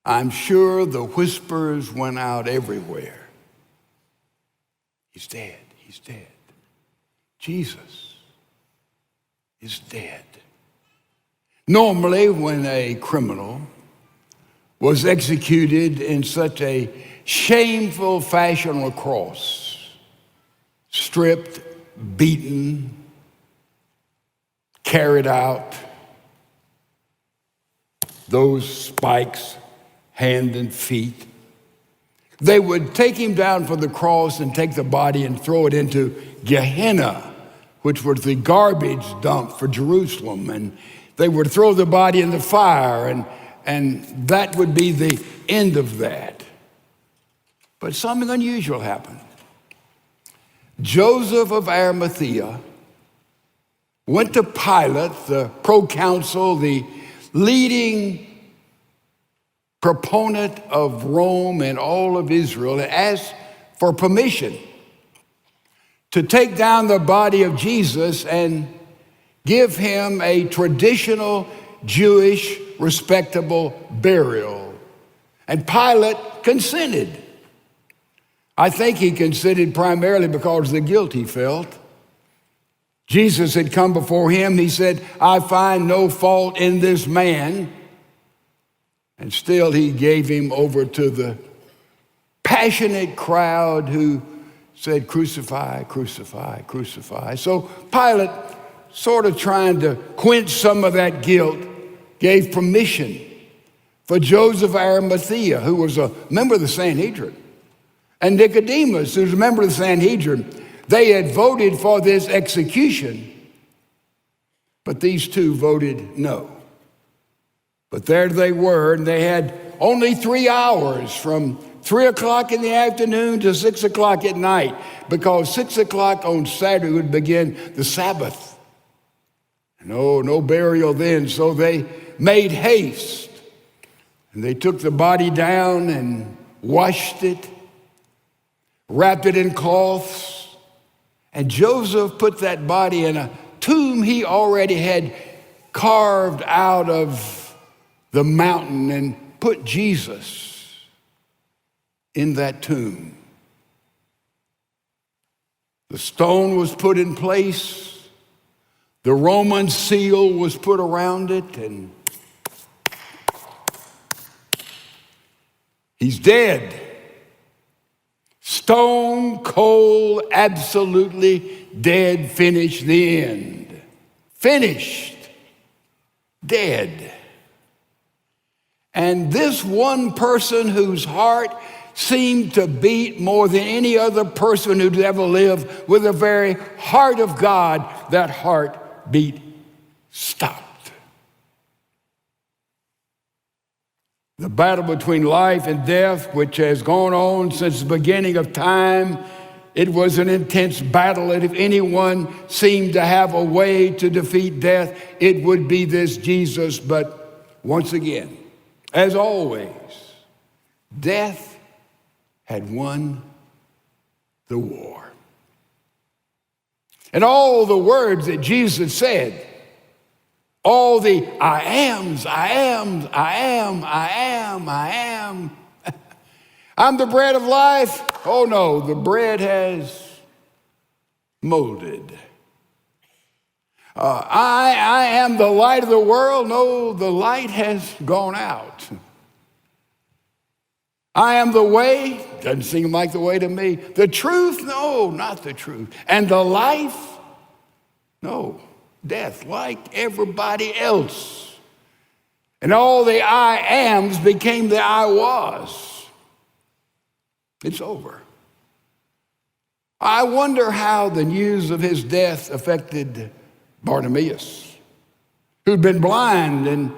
I'm sure the whispers went out everywhere. He's dead. He's dead. Jesus is dead. Normally, when a criminal was executed in such a shameful fashion on a cross, stripped, beaten, carried out, those spikes, hand and feet, they would take him down from the cross and take the body and throw it into Gehenna, which was the garbage dump for Jerusalem. And they would throw the body in the fire, and that would be the end of that. But something unusual happened. Joseph of Arimathea went to Pilate, the proconsul, the leading proponent of Rome and all of Israel, and asked for permission to take down the body of Jesus and give him a traditional Jewish respectable burial. And Pilate consented. I think he consented primarily because of the guilt he felt. Jesus had come before him. He said, I find no fault in this man. And still he gave him over to the passionate crowd who said, crucify, crucify, crucify. So Pilate, sort of trying to quench some of that guilt, gave permission for Joseph of Arimathea, who was a member of the Sanhedrin, and Nicodemus, who was a member of the Sanhedrin. They had voted for this execution, but these two voted no. But there they were, and they had only 3 hours, from 3 o'clock in the afternoon to 6 o'clock at night, because 6 o'clock on Saturday would begin the Sabbath. No burial then, so they made haste. And they took the body down and washed it, wrapped it in cloths, and Joseph put that body in a tomb he already had carved out of the mountain and put Jesus in that tomb. The stone was put in place. The Roman seal was put around it, and he's dead. Stone cold, absolutely dead, finished, the end. Finished, dead. And this one person whose heart seemed to beat more than any other person who'd ever lived with the very heart of God, that heartbeat stopped. The battle between life and death, which has gone on since the beginning of time, it was an intense battle, and if anyone seemed to have a way to defeat death, it would be this Jesus. But once again, as always, death had won the war. And all the words that Jesus said, all the I ams, I am, I am, I am, I am. I'm the bread of life. Oh no, the bread has molded. I am the light of the world. No, the light has gone out. I am the way. Doesn't seem like the way to me. The truth? No, not the truth. And the life? No, death, like everybody else. And all the I ams became the I was. It's over. I wonder how the news of his death affected Bartimaeus, who'd been blind, and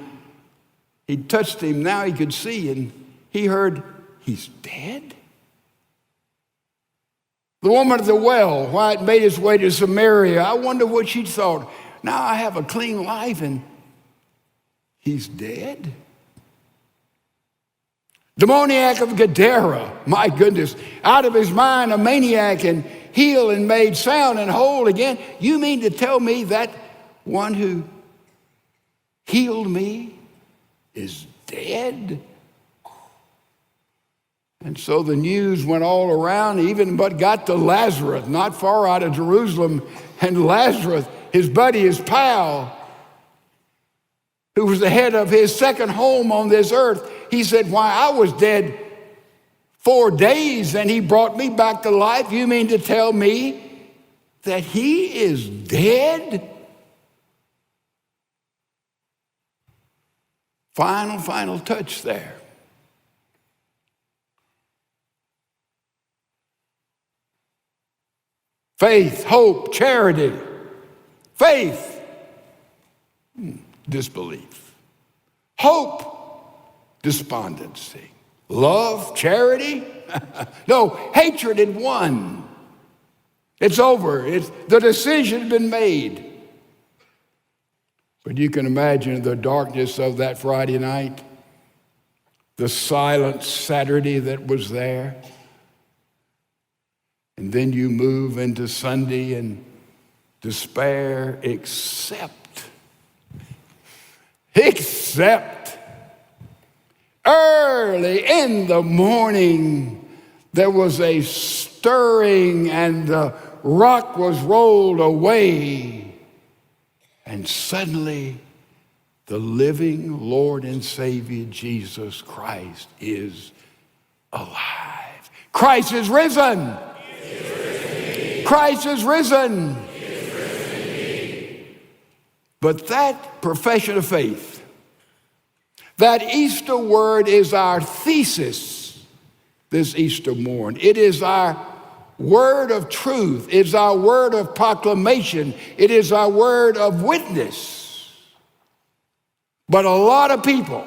he touched him. Now he could see, and he heard, he's dead? The woman at the well, why it made its way to Samaria, I wonder what she thought. Now I have a clean life, and he's dead? Demoniac of Gadara, my goodness, out of his mind, a maniac, and healed and made sound and whole again. You mean to tell me that one who healed me is dead? And so the news went all around, even but got to Lazarus, not far out of Jerusalem. And Lazarus, his buddy, his pal, who was the head of his second home on this earth, he said, why, I was dead 4 days and he brought me back to life. You mean to tell me that he is dead? Final touch there. Faith, hope, charity. Faith, disbelief. Hope, despondency. Love, charity. No, hatred had won. It's over. The decision had been made. But you can imagine the darkness of that Friday night, the silent Saturday that was there. And then you move into Sunday and despair, except early in the morning, there was a stirring and the rock was rolled away. And suddenly, the living Lord and Savior Jesus Christ is alive. Christ is risen. Christ is risen. But that profession of faith, that Easter word is our thesis this Easter morn. It is our word of truth. It's our word of proclamation. It is our word of witness. But a lot of people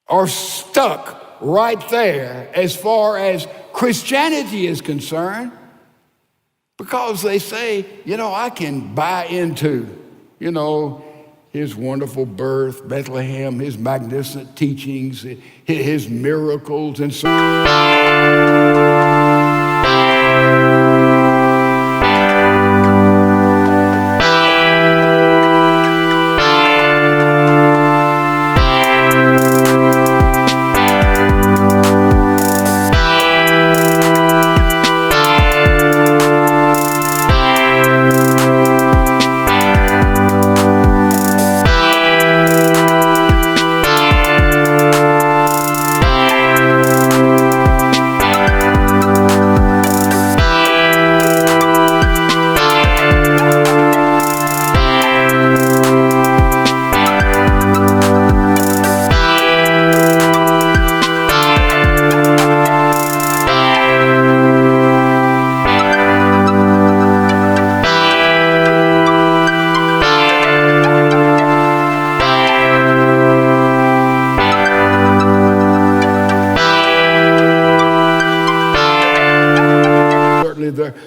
are stuck right there as far as Christianity is concerned, because they say, I can buy into, his wonderful birth, Bethlehem, his magnificent teachings, his miracles, and so on.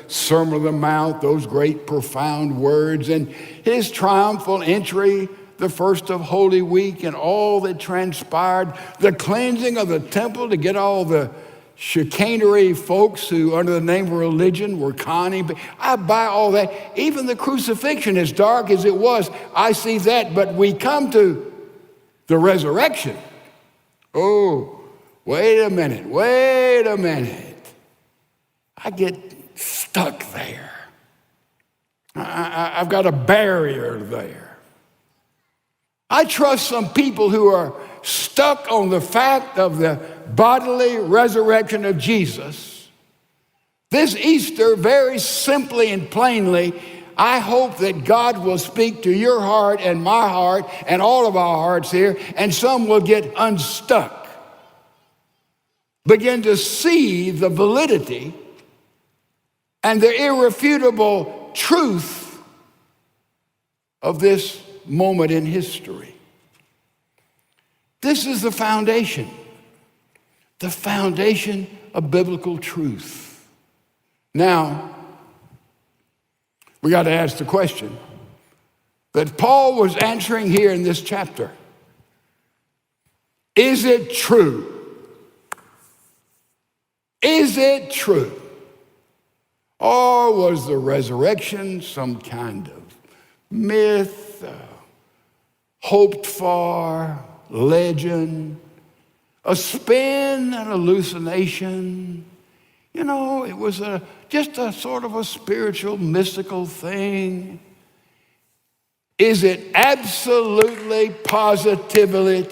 Sermon on the Mount, those great profound words, and his triumphal entry, the first of Holy Week, and all that transpired, the cleansing of the temple to get all the chicanery folks who, under the name of religion, were conning. I buy all that. Even the crucifixion, as dark as it was, I see that. But we come to the resurrection. Oh, wait a minute. I get stuck there. I've got a barrier there. I trust some people who are stuck on the fact of the bodily resurrection of Jesus. This Easter, very simply and plainly, I hope that God will speak to your heart and my heart and all of our hearts here, and some will get unstuck. Begin to see the validity and the irrefutable truth of this moment in history. This is the foundation of biblical truth. Now, we got to ask the question that Paul was answering here in this chapter. Is it true? Is it true? Or was the resurrection some kind of myth, hoped for, legend? a spin, an hallucination. You know, it was just a sort of a spiritual, mystical thing. Is it absolutely, positively,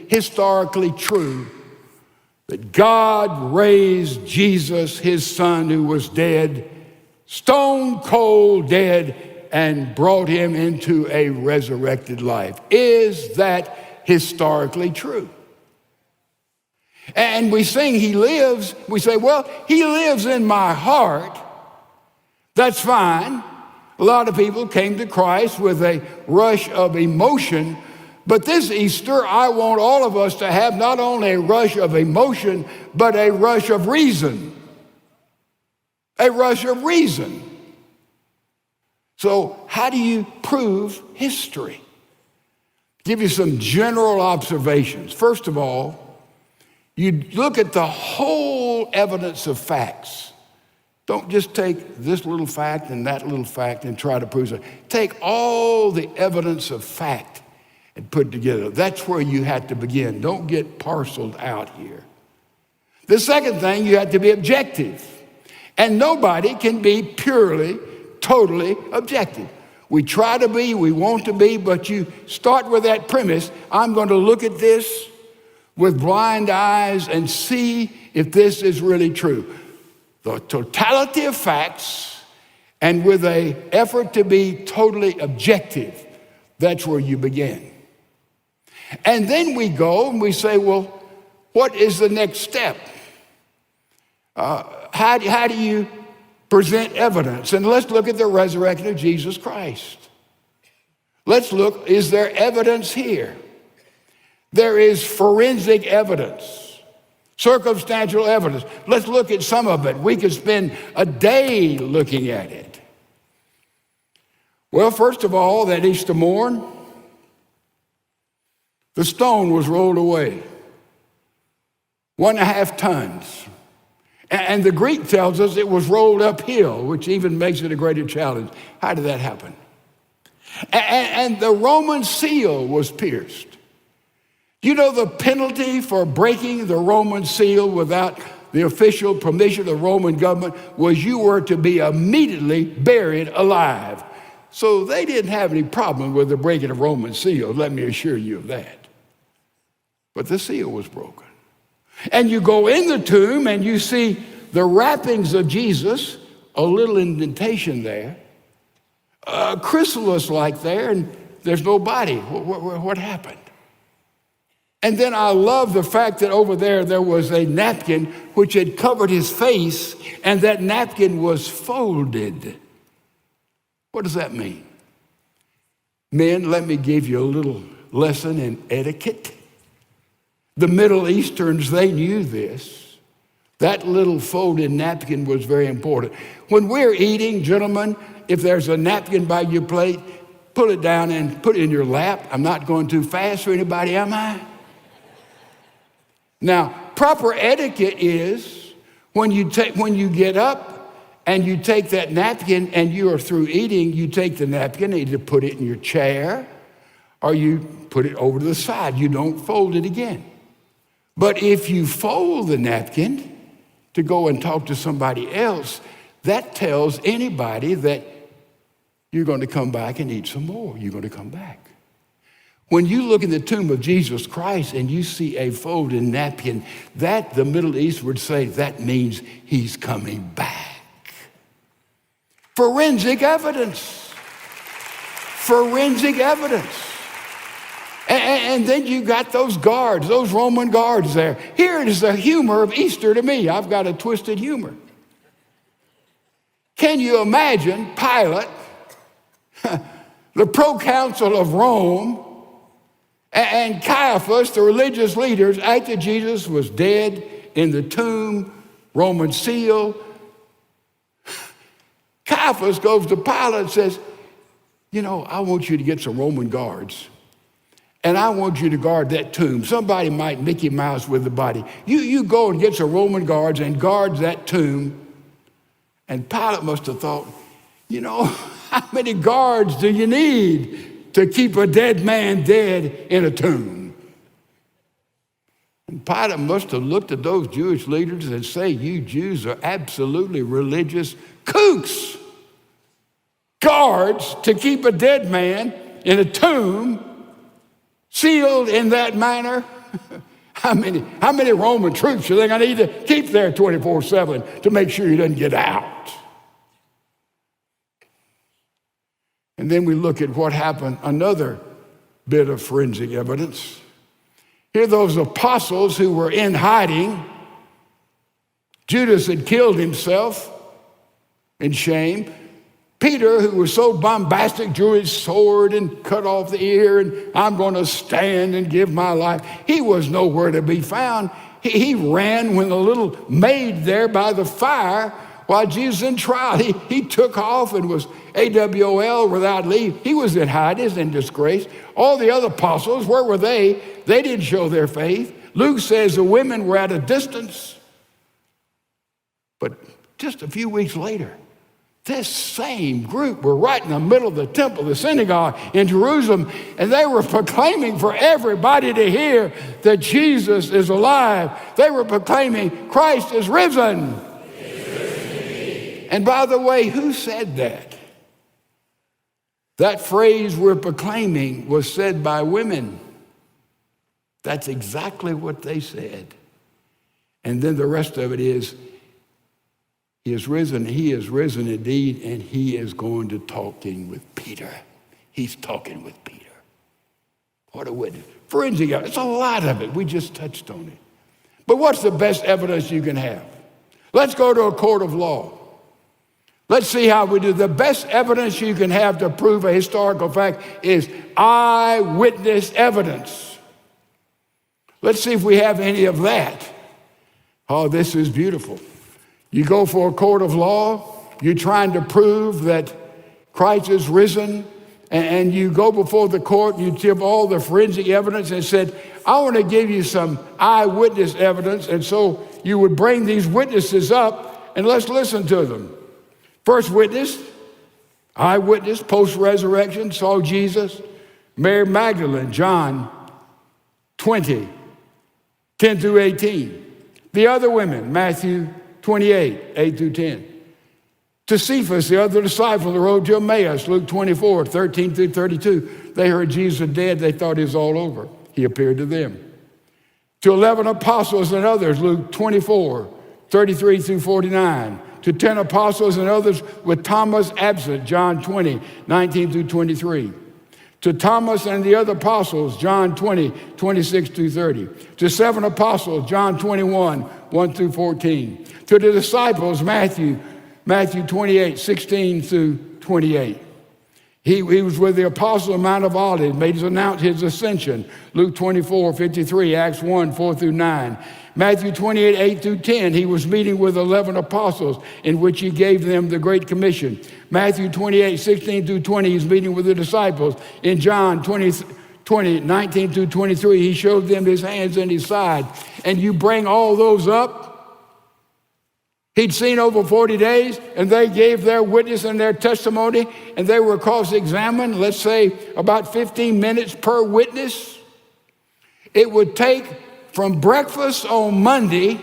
historically true that God raised Jesus, his son, who was dead, stone cold dead, and brought him into a resurrected life? Is that historically true? And we sing, he lives. We say, well, he lives in my heart. That's fine. A lot of people came to Christ with a rush of emotion. But this Easter, I want all of us to have not only a rush of emotion, but a rush of reason. A rush of reason. So how do you prove history? Give you some general observations. First of all, you look at the whole evidence of facts. Don't just take this little fact and that little fact and try to prove it. Take all the evidence of fact and put it together. That's where you have to begin. Don't get parceled out here. The second thing, you have to be objective. And nobody can be purely, totally objective. We try to be, we want to be, but you start with that premise. I'm going to look at this with blind eyes and see if this is really true. The totality of facts, and with an effort to be totally objective, that's where you begin. And then we go and we say, well, what is the next step? How do you present evidence? And let's look at the resurrection of Jesus Christ. Let's look, is there evidence here? There is forensic evidence, circumstantial evidence. Let's look at some of it. We could spend a day looking at it. Well, first of all, that Easter morn, the stone was rolled away, 1.5 tons. And the Greek tells us it was rolled uphill, which even makes it a greater challenge. How did that happen? And the Roman seal was pierced. You know the penalty for breaking the Roman seal without the official permission of the Roman government was you were to be immediately buried alive. So they didn't have any problem with the breaking of Roman seal, let me assure you of that. But the seal was broken. And you go in the tomb and you see the wrappings of Jesus, a little indentation there, a chrysalis like there, and there's no body. What happened? And then I love the fact that over there was a napkin which had covered his face, and that napkin was folded. What does that mean? Men, let me give you a little lesson in etiquette. The Middle Easterns, they knew this. That little folded napkin was very important. When we're eating, gentlemen, if there's a napkin by your plate, pull it down and put it in your lap. I'm not going too fast for anybody, am I? Now, proper etiquette is when you get up and you take that napkin and you are through eating, you take the napkin and either put it in your chair or you put it over to the side. You don't fold it again. But if you fold the napkin to go and talk to somebody else, that tells anybody that you're going to come back and eat some more. You're going to come back. When you look in the tomb of Jesus Christ and you see a folded napkin, that the Middle East would say that means he's coming back. Forensic evidence. Forensic evidence. And then you got those guards, those Roman guards there. Here is the humor of Easter to me. I've got a twisted humor. Can you imagine Pilate, the proconsul of Rome, and Caiaphas, the religious leaders, after Jesus was dead in the tomb, Roman seal? Caiaphas goes to Pilate and says, you know, I want you to get some Roman guards, and I want you to guard that tomb. Somebody might Mickey Mouse with the body. You go and get some Roman guards and guard that tomb. And Pilate must have thought, you know, how many guards do you need to keep a dead man dead in a tomb? And Pilate must have looked at those Jewish leaders and say, you Jews are absolutely religious kooks. Guards to keep a dead man in a tomb, sealed in that manner. How many Roman troops are they going to need to keep there 24/7 to make sure he doesn't get out? And then we look at what happened, another bit of forensic evidence. Here those apostles who were in hiding. Judas had killed himself in shame. Peter, who was so bombastic, drew his sword and cut off the ear, and I'm going to stand and give my life. He was nowhere to be found. He ran when the little maid there by the fire, while Jesus in trial, he took off and was AWOL without leave. He was in hiding, in disgrace. All the other apostles, where were they? They didn't show their faith. Luke says the women were at a distance. But just a few weeks later, this same group were right in the middle of the temple, the synagogue in Jerusalem, and they were proclaiming for everybody to hear that Jesus is alive. They were proclaiming Christ is risen. And by the way, who said that? That phrase we're proclaiming was said by women. That's exactly what they said. And then the rest of it is, he is risen indeed, and he is going to talking with Peter. He's talking with Peter. What a witness. Forensic evidence, it's a lot of it. We just touched on it. But what's the best evidence you can have? Let's go to a court of law. Let's see how we do. The best evidence you can have to prove a historical fact is eyewitness evidence. Let's see if we have any of that. Oh, this is beautiful. You go for a court of law, you're trying to prove that Christ is risen, and you go before the court, you give all the forensic evidence and said, I want to give you some eyewitness evidence, and so you would bring these witnesses up, and let's listen to them. First witness, eyewitness, post-resurrection, saw Jesus. Mary Magdalene, John 20, 10 through 18. The other women, Matthew 28, 8 through 10. To Cephas, the other disciple, the road to Emmaus, Luke 24, 13 through 32. They heard Jesus dead, they thought he was all over. He appeared to them. To 11 apostles and others, Luke 24, 33 through 49. To 10 apostles and others with Thomas absent, John 20, 19 through 23. To Thomas and the other apostles, John 20, 26 through 30. To 7 apostles, John 21, 1 through 14. To the disciples, Matthew 28, 16 through 28. He was with the apostles on Mount of Olives, made his ascension, Luke 24, 53, Acts 1, 4 through 9. Matthew 28, 8 through 10, he was meeting with 11 apostles in which he gave them the Great Commission. Matthew 28, 16 through 20, he's meeting with the disciples. In John 20, 19 through 23, he showed them his hands and his side. And you bring all those up, he'd seen over 40 days, and they gave their witness and their testimony, and they were cross-examined, let's say about 15 minutes per witness. It would take from breakfast on Monday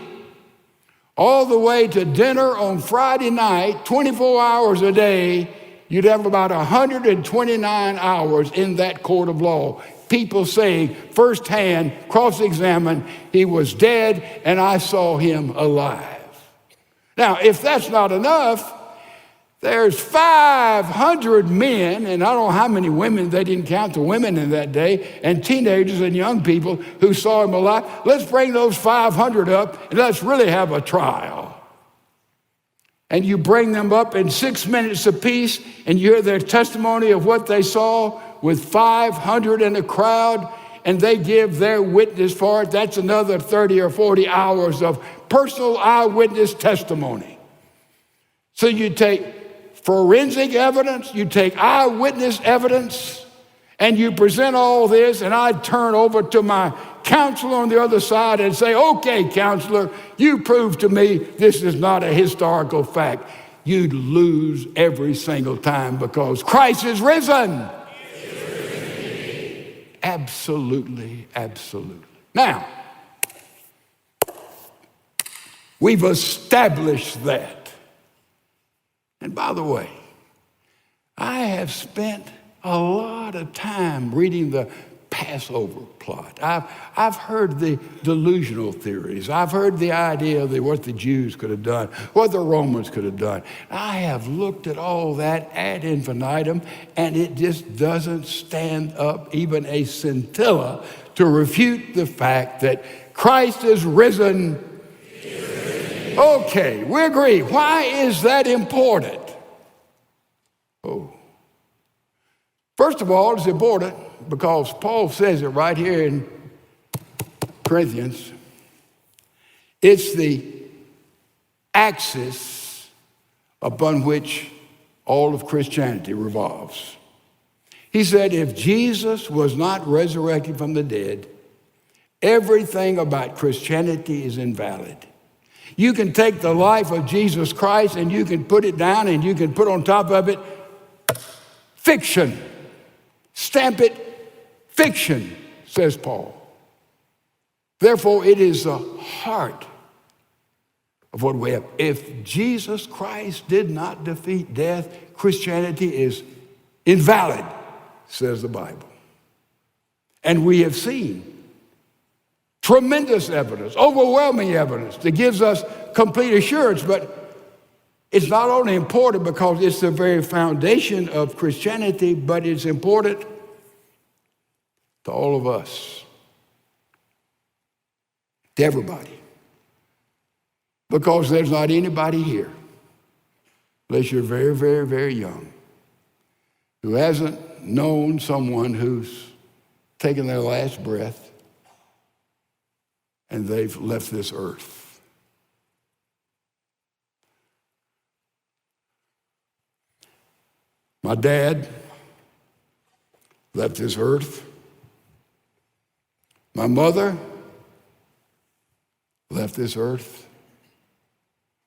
all the way to dinner on Friday night, 24 hours a day, you'd have about 129 hours in that court of law. People saying firsthand, cross-examined, he was dead and I saw him alive. Now, if that's not enough, there's 500 men, and I don't know how many women, they didn't count the women in that day, and teenagers and young people who saw him alive. Let's bring those 500 up and let's really have a trial. And you bring them up in 6 minutes apiece, and you hear their testimony of what they saw with 500 in the crowd, and they give their witness for it. That's another 30 or 40 hours of personal eyewitness testimony. So you take forensic evidence, you take eyewitness evidence, and you present all this, and I turn over to my counselor on the other side and say, okay, counselor, you prove to me this is not a historical fact. You'd lose every single time because Christ is risen. Absolutely, absolutely. Now, We've established that. And by the way, I have spent a lot of time reading the Passover plot. I've heard the delusional theories. I've heard the idea of what the Jews could have done, what the Romans could have done. I have looked at all that ad infinitum, and it just doesn't stand up even a scintilla to refute the fact that Christ is risen. Okay, we agree. Why is that important? First of all, it's important because Paul says it right here in Corinthians. It's the axis upon which all of Christianity revolves. He said, if Jesus was not resurrected from the dead, everything about Christianity is invalid. You can take the life of Jesus Christ and you can put it down and you can put on top of it fiction. Stamp it fiction, says Paul. Therefore, it is the heart of what we have. If Jesus Christ did not defeat death, Christianity is invalid, says the Bible. And we have seen tremendous evidence, overwhelming evidence that gives us complete assurance, but it's not only important because it's the very foundation of Christianity, but it's important to all of us, to everybody. Because there's not anybody here, unless you're very, very, very young, who hasn't known someone who's taken their last breath and they've left this earth. My dad left this earth. My mother left this earth.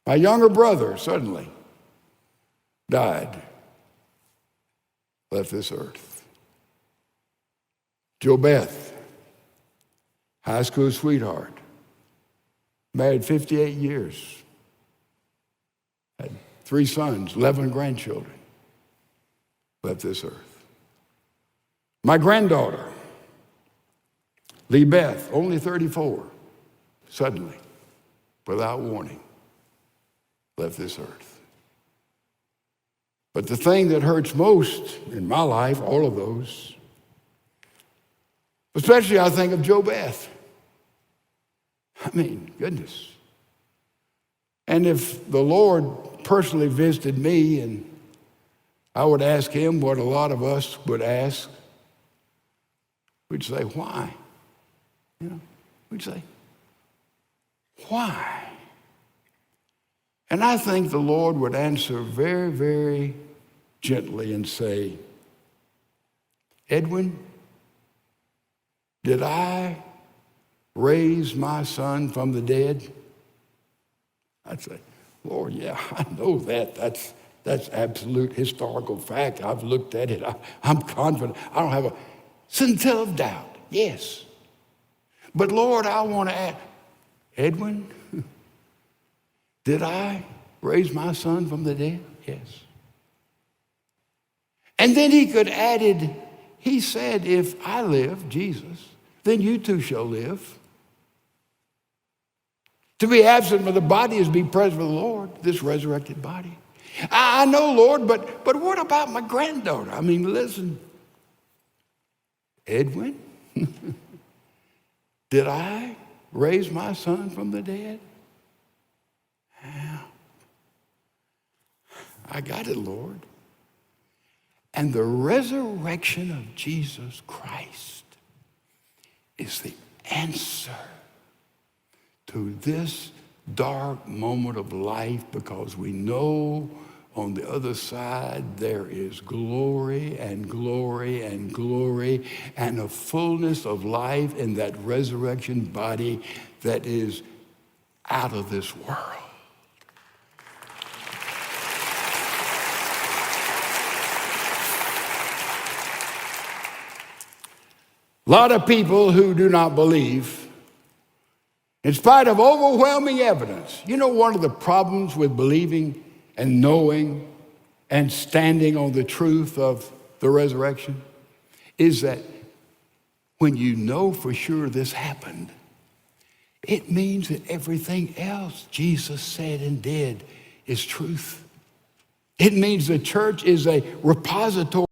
My younger brother suddenly died, left this earth. Jo Beth, high school sweetheart, married 58 years, had 3 sons, 11 grandchildren, left this earth. My granddaughter, Lee Beth, only 34, suddenly, without warning, left this earth. But the thing that hurts most in my life, all of those, especially I think of Jo Beth. I mean, goodness. And if the Lord personally visited me and I would ask him what a lot of us would ask, we'd say, why? We'd say, why? And I think the Lord would answer very, very gently and say, Edwin, did I raise my son from the dead? I'd say, Lord, yeah, I know that. That's absolute historical fact. I've looked at it. I'm confident. I don't have a scintilla of doubt. Yes. But Lord, I want to ask, Edwin, did I raise my son from the dead? Yes. And then he could add it, he said, if I live, Jesus, then you too shall live. To be absent from the body is to be present with the Lord, this resurrected body. I know, Lord, but what about my granddaughter? I mean, listen, Edwin, did I raise my son from the dead? Yeah. I got it, Lord. And the resurrection of Jesus Christ is the answer to this dark moment of life, because we know on the other side there is glory and glory and glory and a fullness of life in that resurrection body that is out of this world. A lot of people who do not believe In spite of overwhelming evidence. You know, one of the problems with believing and knowing and standing on the truth of the resurrection is that when you know for sure this happened, it means that everything else Jesus said and did is truth. It means the church is a repository